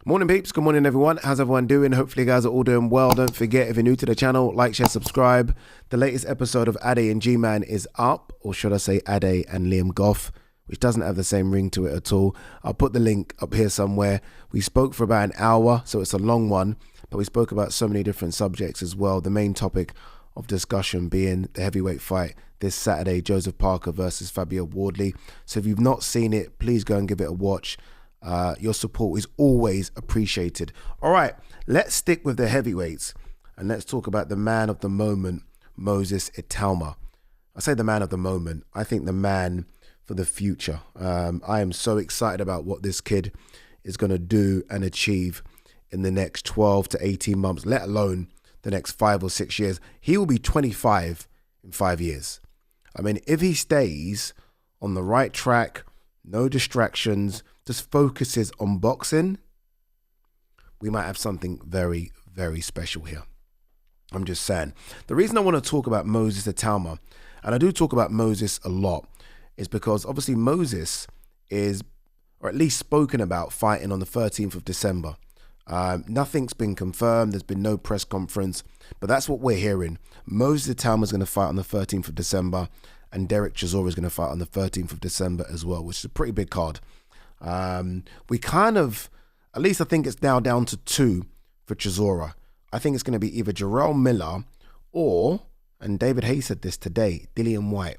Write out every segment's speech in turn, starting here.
Morning peeps, good morning everyone. How's everyone doing? Hopefully you guys are all doing well. Don't forget, if you're new to the channel, like, share, subscribe. The latest episode of Ade and Gman is up, or should I say Ade and Liam Goff, which doesn't have the same ring to it at all. I'll put the link up here somewhere. We spoke for about an hour, so it's a long one, but we spoke about so many different subjects as well. The main topic of discussion being the heavyweight fight this Saturday, Joseph Parker versus Fabio Wardley. So if you've not seen it, please go and give it a watch. Your support is always appreciated. All right, let's stick with the heavyweights and let's talk about the man of the moment, Moses Itauma. I say the man of the moment. I think the man for the future. I am so excited about what this kid is going to do and achieve in the next 12 to 18 months, let alone the next 5 or 6 years. He will be 25 in 5 years. I mean, if he stays on the right track, no distractions, just focuses on boxing, we might have something very, very special here. I'm just saying. The reason I want to talk about Moses Itauma, and I do talk about Moses a lot, is because obviously Moses is, or at least spoken about, fighting on the 13th of December. Nothing's been confirmed. There's been no press conference, but that's what we're hearing. Moses Itauma is going to fight on the 13th of December, and Derek Chisora is going to fight on the 13th of December as well, which is a pretty big card. We kind of, at least I think it's now down to 2 for Chisora. I think it's going to be either Jarrell Miller or, and David Hayes said this today, Dillian Whyte.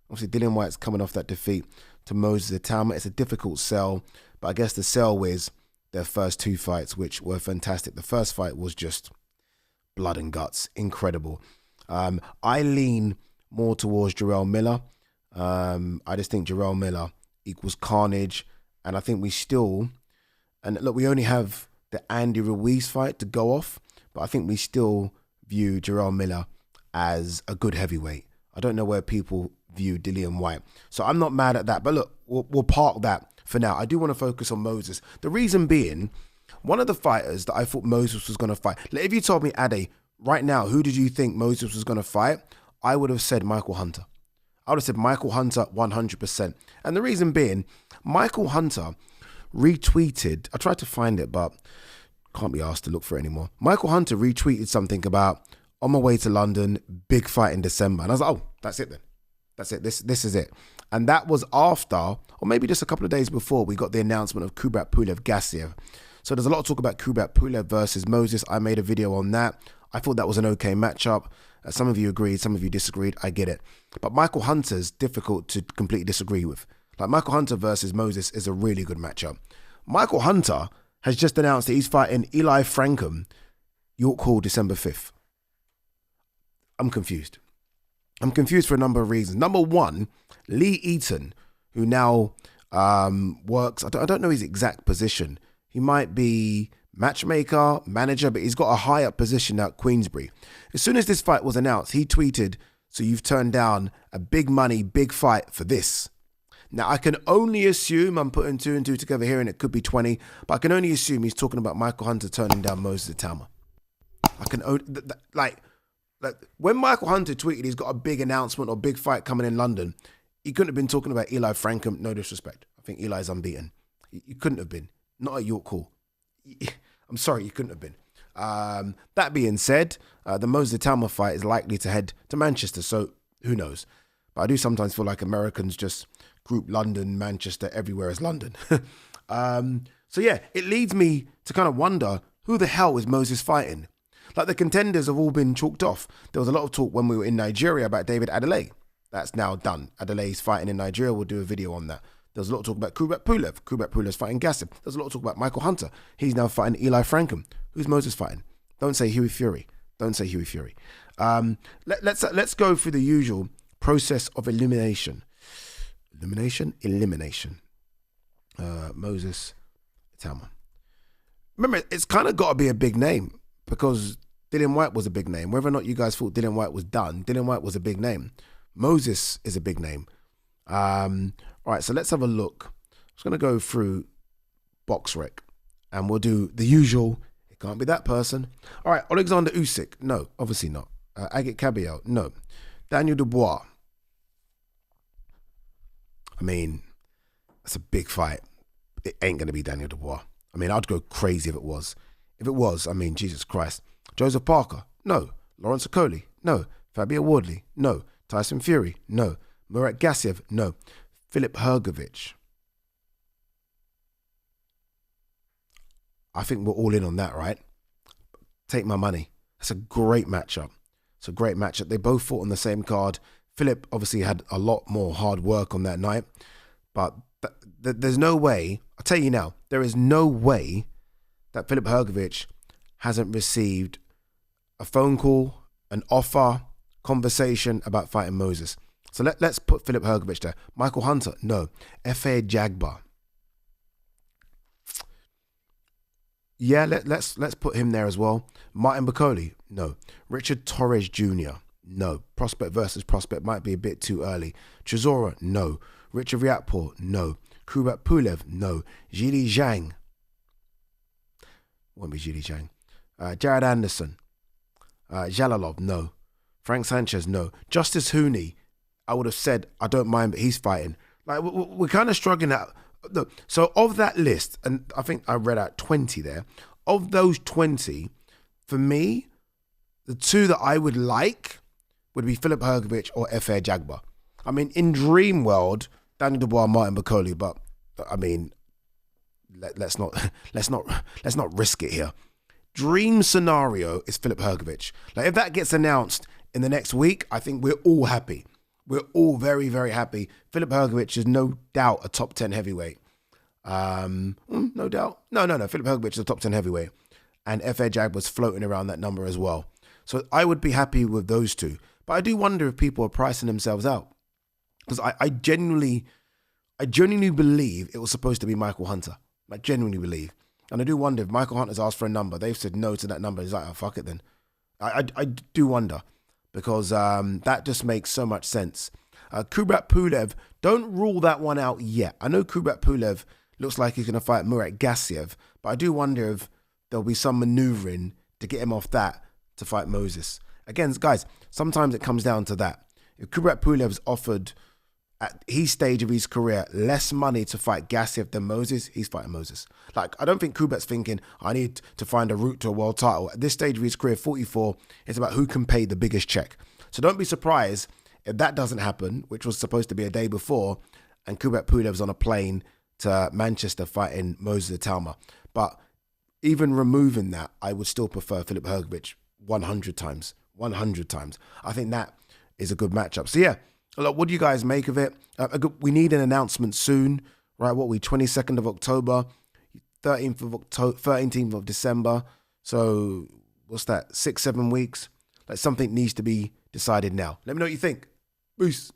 Obviously, Dillian Whyte's coming off that defeat to Moses Itauma. It's a difficult sell, but I guess the sell was their first 2 fights, which were fantastic. The first fight was just blood and guts, incredible. I lean more towards Jarrell Miller. I just think Jarrell Miller equals carnage. And I think we still, and look, we only have the Andy Ruiz fight to go off, but I think we still view Jarrell Miller as a good heavyweight. I don't know where people view Dillian Whyte. So I'm not mad at that. But look, we'll park that for now. I do want to focus on Moses. The reason being, one of the fighters that I thought Moses was going to fight, like if you told me, Ade, right now, who did you think Moses was going to fight? I would have said Michael Hunter. I would have said Michael Hunter 100%. And the reason being, Michael Hunter retweeted, I tried to find it, but can't be asked to look for it anymore. Michael Hunter retweeted something about, on my way to London, big fight in December. And I was like, oh, that's it then. That's it. This is it. And that was after, or maybe just a couple of days before, we got the announcement of Kubrat Pulev-Gassiev. So there's a lot of talk about Kubrat Pulev versus Moses. I made a video on that. I thought that was an okay matchup. Some of you agreed, some of you disagreed. I get it. But Michael Hunter's difficult to completely disagree with. Like Michael Hunter versus Moses is a really good matchup. Michael Hunter has just announced that he's fighting Eli Frankham, York Hall, December 5th. I'm confused. I'm confused for a number of reasons. Number one, Lee Eaton, who now works, I don't know his exact position. He might be matchmaker, manager, but he's got a high up position at Queensbury. As soon as this fight was announced, he tweeted, "So you've turned down a big money, big fight for this." Now, I can only assume, I'm putting 2 and 2 together here and it could be 20, but I can only assume he's talking about Michael Hunter turning down Moses Itauma. I can only, like when Michael Hunter tweeted he's got a big announcement or big fight coming in London, he couldn't have been talking about Eli Frankham. No disrespect. I think Eli's unbeaten. He couldn't have been. Not at York Hall. I'm sorry, you couldn't have been. That being said, the Moses Itauma fight is likely to head to Manchester, so who knows? But I do sometimes feel like Americans just group London, Manchester, everywhere as London. So yeah, it leads me to kind of wonder, who the hell is Moses fighting? Like the contenders have all been chalked off. There was a lot of talk when we were in Nigeria about David Adeleye. That's now done. Adelaye's fighting in Nigeria. We'll do a video on that. There's a lot of talk about Kubrat Pulev. Kubrat Pulev's fighting Gassiev. There's a lot of talk about Michael Hunter. He's now fighting Eli Frankham. Who's Moses fighting? Don't say Hughie Fury. Don't say Hughie Fury. Let's go through the usual process of elimination. Elimination. Moses Itauma. Remember, it's kind of got to be a big name because Dillian Whyte was a big name. Whether or not you guys thought Dillian Whyte was done, Dillian Whyte was a big name. Moses is a big name. All right, so let's have a look. I'm just going to go through BoxRec and we'll do the usual. It can't be that person. All right, Alexander Usyk. No, obviously not. Agit Kabayel. No. Daniel Dubois. I mean, that's a big fight. It ain't going to be Daniel Dubois. I mean, I'd go crazy if it was. If it was, I mean, Jesus Christ. Joseph Parker? No. Lawrence Okoli? No. Fabio Wardley? No. Tyson Fury? No. Murat Gassiev? No. Filip Hrgović? I think we're all in on that, right? Take my money. That's a great matchup. It's a great matchup. They both fought on the same card. Filip obviously had a lot more hard work on that night, but there's no way, I'll tell you now, there is no way that Filip Hrgović hasn't received a phone call, an offer, conversation about fighting Moses. So let's put Filip Hrgović there. Michael Hunter, no. Efe Jagba. Yeah, let's put him there as well. Martin Bakole, no. Richard Torres Jr., no. Prospect versus prospect might be a bit too early. Chisora, no. Richard Riatpour, no. Kubrat Pulev, no. Zhili Zhang. Won't be Zhili Zhang. Jared Anderson. Jalalov, no. Frank Sanchez, no. Justice Hooney, I would have said, I don't mind, but he's fighting. Like, we're kind of struggling out. Look, so of that list, and I think I read out 20 there, of those 20, for me, the two that I would like would be Filip Hrgović or Efe Jagba. I mean, in dream world, Daniel Dubois, Martin Bakole, but I mean, let's not risk it here. Dream scenario is Filip Hrgović. Like, if that gets announced in the next week, I think we're all happy. We're all very, very happy. Filip Hrgović is no doubt a top 10 heavyweight. No doubt. No. Filip Hrgović is a top 10 heavyweight. And Efe Jagba's floating around that number as well. So I would be happy with those two. But I do wonder if people are pricing themselves out. Because I genuinely believe it was supposed to be Michael Hunter. I genuinely believe. And I do wonder if Michael Hunter's asked for a number, they've said no to that number. He's like, oh, fuck it then. I do wonder. Because that just makes so much sense. Kubrat Pulev, don't rule that one out yet. I know Kubrat Pulev looks like he's going to fight Murat Gassiev, but I do wonder if there'll be some maneuvering to get him off that to fight Moses. Again, guys, sometimes it comes down to that. If Kubrat Pulev's offered, at his stage of his career, less money to fight Gassiev than Moses, he's fighting Moses. Like, I don't think Kubrat's thinking, I need to find a route to a world title. At this stage of his career, 44, it's about who can pay the biggest check. So don't be surprised if that doesn't happen, which was supposed to be a day before, and Kubrat Pulev's on a plane to Manchester fighting Moses Itauma. But even removing that, I would still prefer Filip Hrgović 100 times. 100 times. I think that is a good matchup. So yeah, look, what do you guys make of it? We need an announcement soon, right? 22nd of October, 13th of December. So what's that? 6-7 weeks. Like, something needs to be decided now. Let me know what you think. Peace.